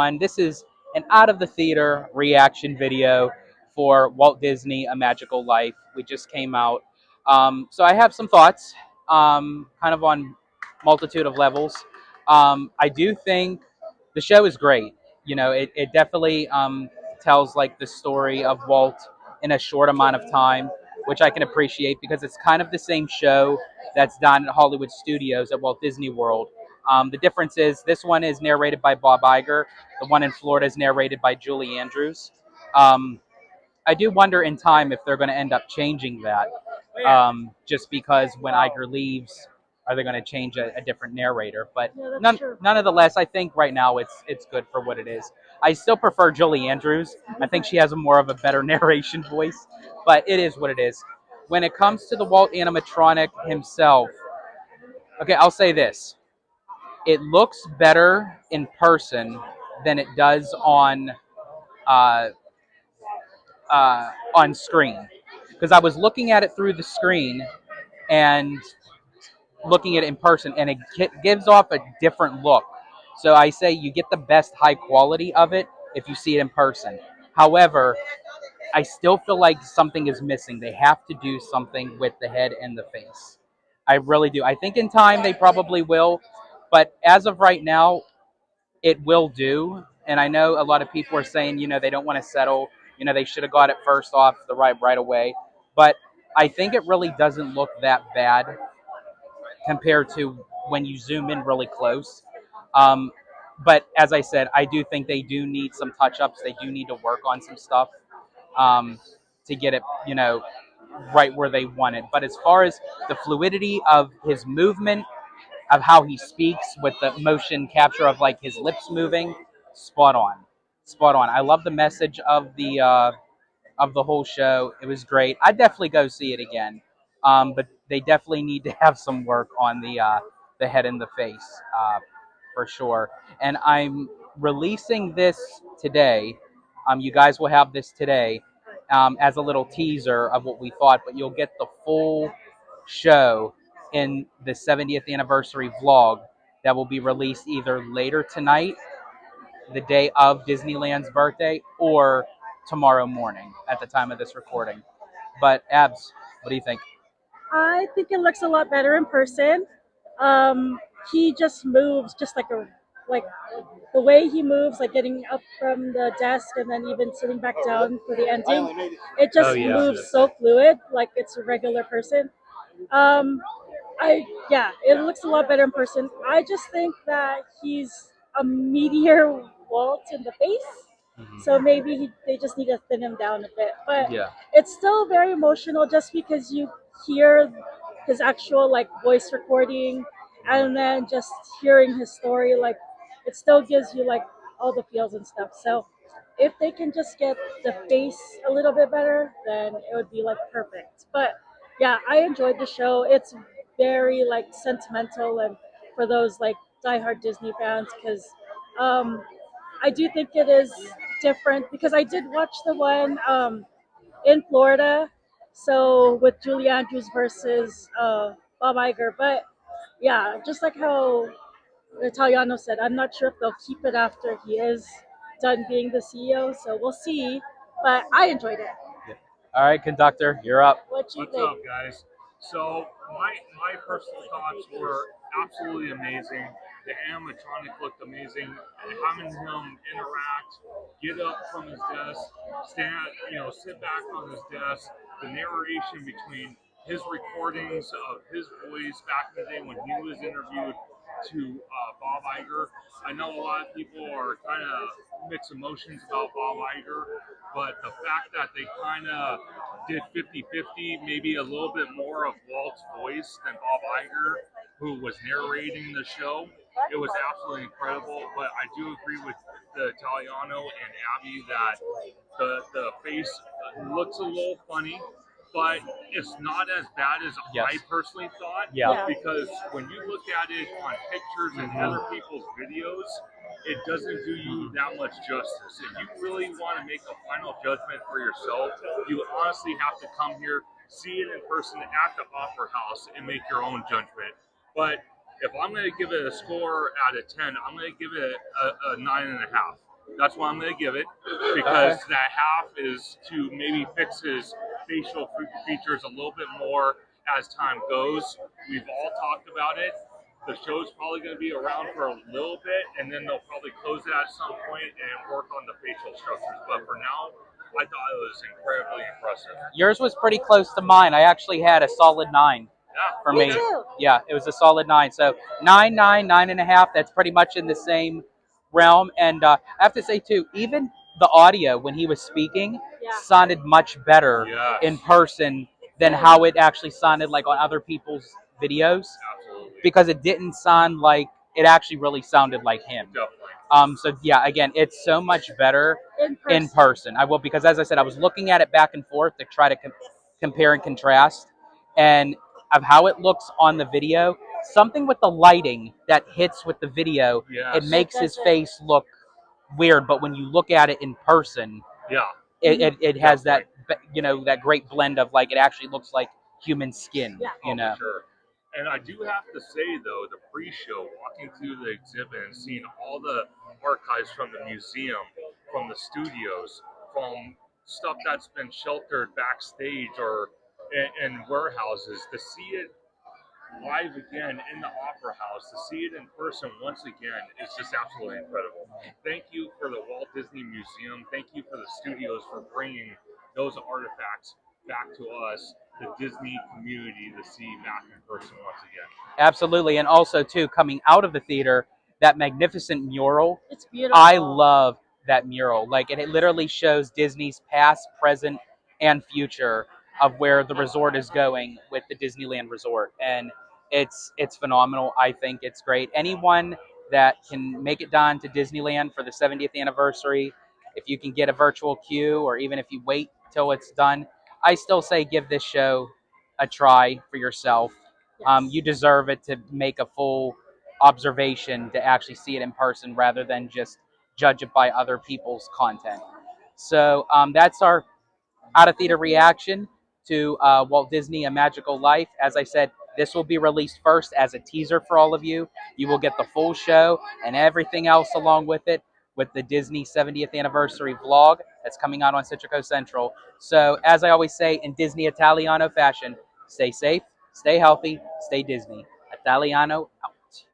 everyone. This is an out of the theater reaction video for Walt Disney: A Magical Life. We just came out. So I have some thoughts, kind of on multitude of levels. I do think the show is great. You know, it definitely tells like the story of Walt in a short amount of time, which I can appreciate because it's kind of the same show that's done at Hollywood Studios at Walt Disney World. The difference is this one is narrated by Bob Iger. The one in Florida is narrated by Julie Andrews. Um, I do wonder in time if they're going to end up changing that, just because when Iger leaves, are they going to change a different narrator? But Yeah, that's true. nonetheless, I think right now it's good for what it is. I still prefer Julie Andrews. I think she has a more of a better narration voice, but it is what it is. When it comes to the Walt animatronic himself, okay, I'll say this: it looks better in person than it does uh, on screen. Because I was looking at it through the screen and looking at it in person, and it gives off a different look. So I say you get the best high quality of it if you see it in person. However, I still feel like something is missing. They have to do something with the head and the face. I really do. I think in time they probably will, but as of right now, it will do. And I know a lot of people are saying, they don't want to settle. They should have got it first off the right away. But I think it really doesn't look that bad compared to when you zoom in really close. Um, but as I said, I do think they do need some touch ups. They do need to work on some stuff um, to get it, right where they want it. But as far as the fluidity of his movement, of how he speaks with the motion capture of like his lips moving, spot on, spot on. I love the message of the whole show. It was great. I'd definitely go see it again, but they definitely need to have some work on the head and the face for sure. And I'm releasing this today. You guys will have this today as a little teaser of what we thought, but you'll get the full show in the 70th anniversary vlog that will be released either later tonight, the day of Disneyland's birthday, or tomorrow morning at the time of this recording. But Abs, what do you think? I think it looks a lot better in person. Um, he just moves just like the way he moves, like getting up from the desk and then even sitting back down for the ending. It Oh just yeah. moves so fluid, like it's a regular person. Um, yeah, it looks a lot better in person. I just think that he's a meteor Walt in the face. So maybe they just need to thin him down a bit. But Yeah. it's still very emotional just because you hear his actual like voice recording and then just hearing his story, like it still gives you like all the feels and stuff. So if they can just get the face a little bit better, then it would be like perfect. But yeah, I enjoyed the show. It's very like sentimental and for those like diehard Disney fans because um, I do think it is different because I did watch the one in Florida, so with Julie Andrews versus Bob Iger. But yeah, just like how Italiano said, I'm not sure if they'll keep it after he is done being the CEO. So we'll see. But I enjoyed it. All right, conductor, you're up. What you What's think? up, guys? So my personal thoughts were absolutely amazing. The animatronic looked amazing. Having him interact, get up from his desk, stand, sit back on his desk. The narration between his recordings of his voice back in the day when he was interviewed to Bob Iger. I know a lot of people are kind of mixed emotions about Bob Iger, but the fact that they kind of did 50-50, maybe a little bit more of Walt's voice than Bob Iger, who was narrating the show. It was absolutely incredible, but I do agree with the Italiano and Abby that the face looks a little funny, but it's not as bad as Yes. I personally thought. Yeah. Because when you look at it on pictures and other people's videos, it doesn't do you that much justice. If you really want to make a final judgment for yourself, you honestly have to come here, see it in person at the Opera House, and make your own judgment. But if I'm going to give it a score out of 10, I'm going to give it a 9.5. That's what I'm going to give it, Okay. because that half is to maybe fix his facial features a little bit more as time goes. We've all talked about it. The show's probably going to be around for a little bit, and then they'll probably close it at some point and work on the facial structures. But for now, I thought it was incredibly impressive. Yours was pretty close to mine. I actually had a solid 9 for Yeah, Me me. okay. too. Yeah, it was a solid 9. So 9, 9, 9.5. That's pretty much in the same realm. And I have to say too, even the audio when he was speaking Yeah. sounded much better in Yes, person than how it actually sounded like on other people's videos, absolutely. because it didn't sound like it actually really sounded like him. Definitely. So yeah, again, it's so much better In in person. person. I will, because as I said, I was looking at it back and forth to try to compare and contrast, and of how it looks on the video. Something with the lighting that hits with the video, it Yes. makes his face look weird. But when you look at it in person, Yeah, it has that definitely. that great blend of like it actually looks like human skin. Yeah. You Oh, know. for sure. And I do have to say, though, the pre-show, walking through the exhibit and seeing all the archives from the museum, from the studios, from stuff that's been sheltered backstage or in warehouses, to see it live again in the Opera House, to see it in person once again is just absolutely incredible. Thank you for the Walt Disney Museum. Thank you for the studios for bringing those artifacts back to us, the Disney community, to see back in person once again. Absolutely, and also too, coming out of the theater, that magnificent mural. It's beautiful. I love that mural. Like it literally shows Disney's past, present, and future of where the resort is going with the Disneyland Resort, and it's phenomenal. I think it's great. Anyone that can make it down to Disneyland for the 70th anniversary, if you can get a virtual queue, or even if you wait till it's done, I still say give this show a try for yourself. Yes. You deserve it to make a full observation to actually see it in person rather than just judge it by other people's content. So that's our out of theater reaction to Walt Disney: A Magical Life. As I said, this will be released first as a teaser for all of you. You will get the full show and everything else along with it, with the Disney 70th anniversary vlog that's coming out on Citrico Central. So, as I always say in Disney Italiano fashion, stay safe, stay healthy, stay Disney. Italiano out.